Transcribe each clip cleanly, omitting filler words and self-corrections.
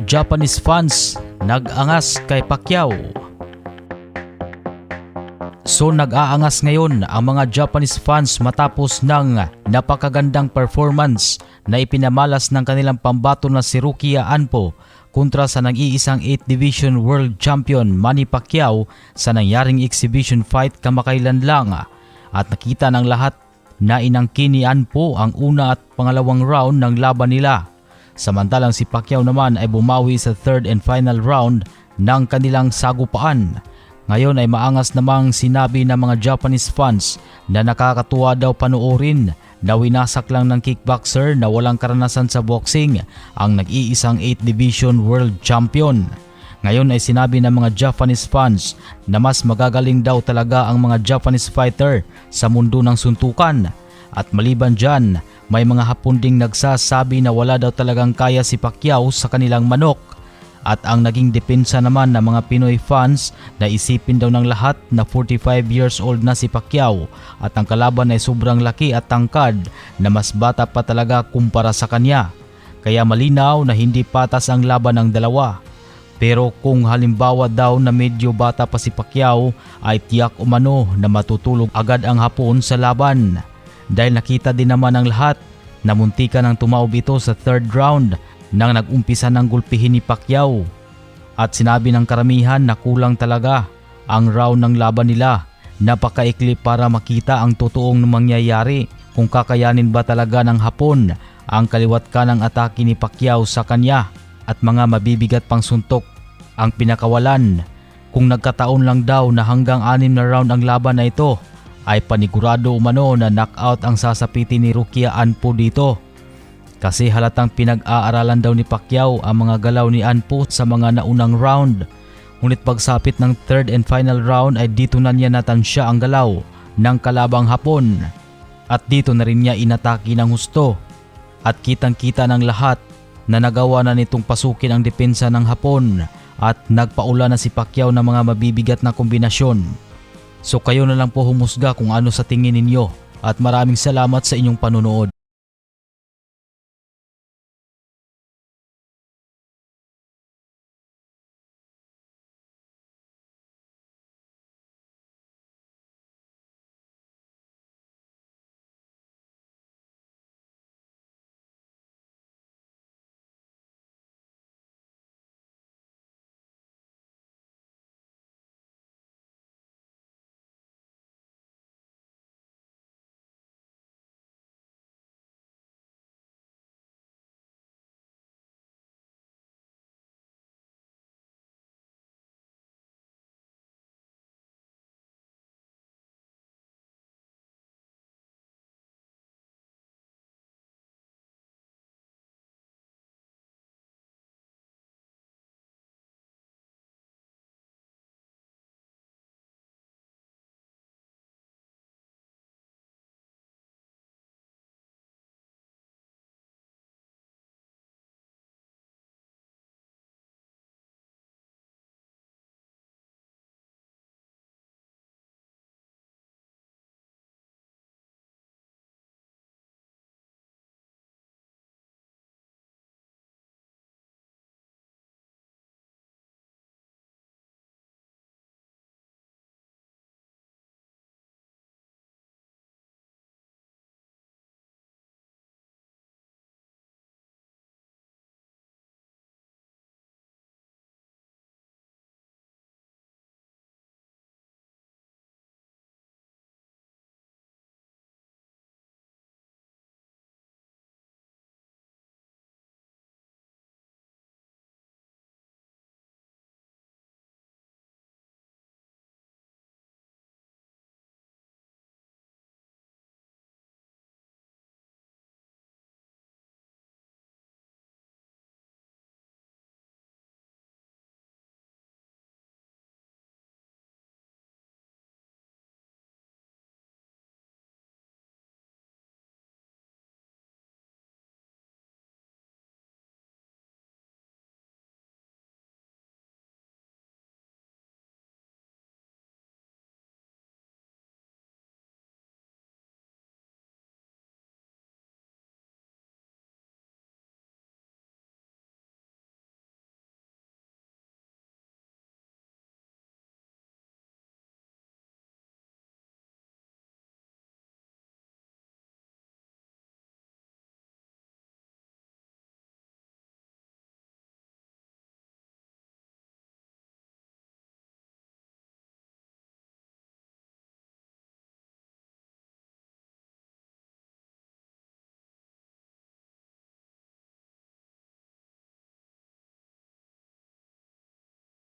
Japanese fans nag-angas kay Pacquiao. So nag-aangas ngayon ang mga Japanese fans matapos ng napakagandang performance na ipinamalas ng kanilang pambato na si Rukia Anpo kontra sa nag-iisang 8th Division World Champion Manny Pacquiao sa nangyaring exhibition fight kamakailan lang, at nakita ng lahat na inangkin ni Anpo ang una at pangalawang round ng laban nila. Samantalang si Pacquiao naman ay bumawi sa third and final round ng kanilang sagupaan. Ngayon ay maangas namang sinabi ng mga Japanese fans na nakakatuwa daw panoorin na winasak lang ng kickboxer na walang karanasan sa boxing ang nag-iisang 8th Division World Champion. Ngayon ay sinabi ng mga Japanese fans na mas magagaling daw talaga ang mga Japanese fighter sa mundo ng suntukan, at maliban dyan, may mga Hapon ding nagsasabi na wala daw talagang kaya si Pacquiao sa kanilang manok. At ang naging depensa naman ng mga Pinoy fans na isipin daw ng lahat na 45 years old na si Pacquiao at ang kalaban ay sobrang laki at tangkad na mas bata pa talaga kumpara sa kanya. Kaya malinaw na hindi patas ang laban ng dalawa. Pero kung halimbawa daw na medyo bata pa si Pacquiao ay tiyak umano na matutulog agad ang Hapon sa laban. Dahil nakita din naman ng lahat na muntikan ang tumaob ito sa third round nang nag-umpisa ng gulpihin ni Pacquiao. At sinabi ng karamihan na kulang talaga ang round ng laban nila. Napakaikli para makita ang totoong mangyayari, kung kakayanin ba talaga ng Hapon ang kaliwat kanang atake ni Pacquiao sa kanya at mga mabibigat pang suntok ang pinakawalan. Kung nagkataon lang daw na hanggang 6 na round ang laban na ito, ay panigurado umano na knockout ang sasapitin ni Rukia Anpo dito. Kasi halatang pinag-aaralan daw ni Pacquiao ang mga galaw ni Anpo sa mga naunang round. Ngunit pagsapit ng third and final round ay dito na niya natansya ang galaw ng kalabang Hapon. At dito na rin niya inatake ng husto. At kitang-kita ng lahat na nagawa na nitong pasukin ang depensa ng Hapon at nagpaula na si Pacquiao ng mga mabibigat na kombinasyon. So kayo na lang po humusga kung ano sa tingin ninyo, at maraming salamat sa inyong panunood.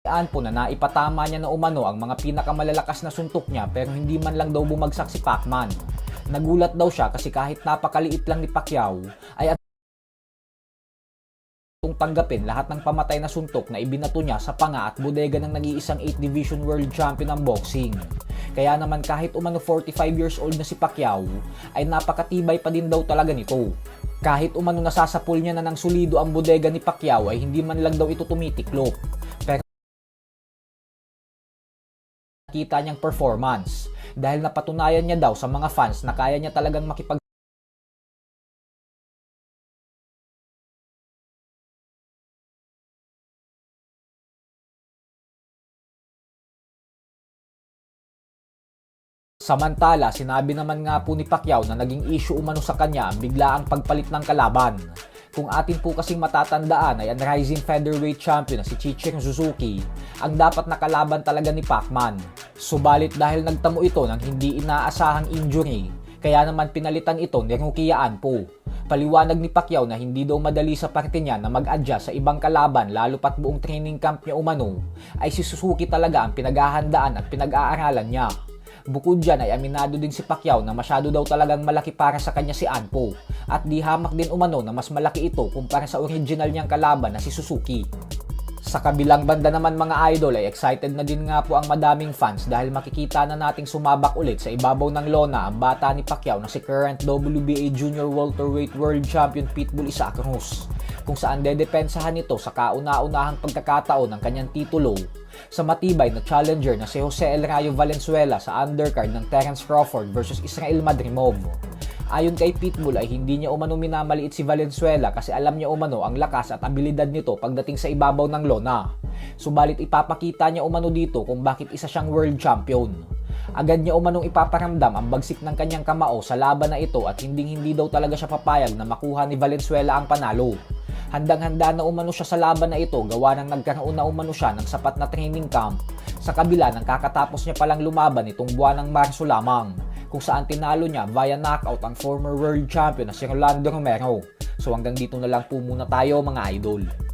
po na naipatama niya na umano ang mga pinakamalalakas na suntok niya pero hindi man lang daw bumagsak si Pacman. Nagulat daw siya kasi kahit napakaliit lang ni Pacquiao ay tanggapin lahat ng pamatay na suntok na ibinato niya sa panga at bodega ng nag-iisang 8 Division World Champion ng boxing. Kaya naman kahit umano 45 years old na si Pacquiao ay napakatibay pa din daw talaga nito. Kahit umano nasasapul niya na ng solido ang bodega ni Pacquiao ay hindi man lang daw ito tumitiklop. Pero nakita niyang performance dahil napatunayan niya daw sa mga fans na kaya niya talagang Samantala, sinabi naman nga po ni Pacquiao na naging issue umano sa kanya ang biglaang pagpalit ng kalaban. Kung atin po kasing matatandaan ay ang rising featherweight champion na si Chichiro Suzuki ang dapat nakalaban talaga ni Pacman. Subalit dahil nagtamo ito ng hindi inaasahang injury, kaya naman pinalitan ito ni Rukia Anpo. Paliwanag ni Pacquiao na hindi daw madali sa parte niya na mag-adjust sa ibang kalaban lalo pat buong training camp niya umano ay si Suzuki talaga ang pinaghahandaan at pinag-aaralan niya. Bukod dyan ay aminado din si Pacquiao na masyado daw talagang malaki para sa kanya si Anpo at di hamak din umano na mas malaki ito kumpara sa original niyang kalaban na si Suzuki. Sa kabilang banda naman mga idol ay excited na din nga po ang madaming fans dahil makikita na nating sumabak ulit sa ibabaw ng lona ang bata ni Pacquiao na si current WBA Junior Welterweight World Champion Pitbull Isaac Cruz, kung saan dedepensahan ito sa kauna-unahang pagkakataon ng kanyang titulo sa matibay na challenger na si Jose El Rayo Valenzuela sa undercard ng Terence Crawford versus Israel Madrimov. Ayon kay Pitbull ay hindi niya umano minamaliit si Valenzuela kasi alam niya umano ang lakas at abilidad nito pagdating sa ibabaw ng lona. Subalit ipapakita niya umano dito kung bakit isa siyang world champion. Agad niya umanong ipaparamdam ang bagsik ng kanyang kamao sa laban na ito at hindi daw talaga siya papayag na makuha ni Valenzuela ang panalo. Handang-handa na umano siya sa laban na ito gawa nang nagkaroon na umano siya ng sapat na training camp sa kabila ng kakatapos niya palang lumaban itong buwan ng Marso lamang, kung saan tinalo niya via knockout ang former world champion na si Rolando Romero. So hanggang dito na lang po muna tayo mga idol.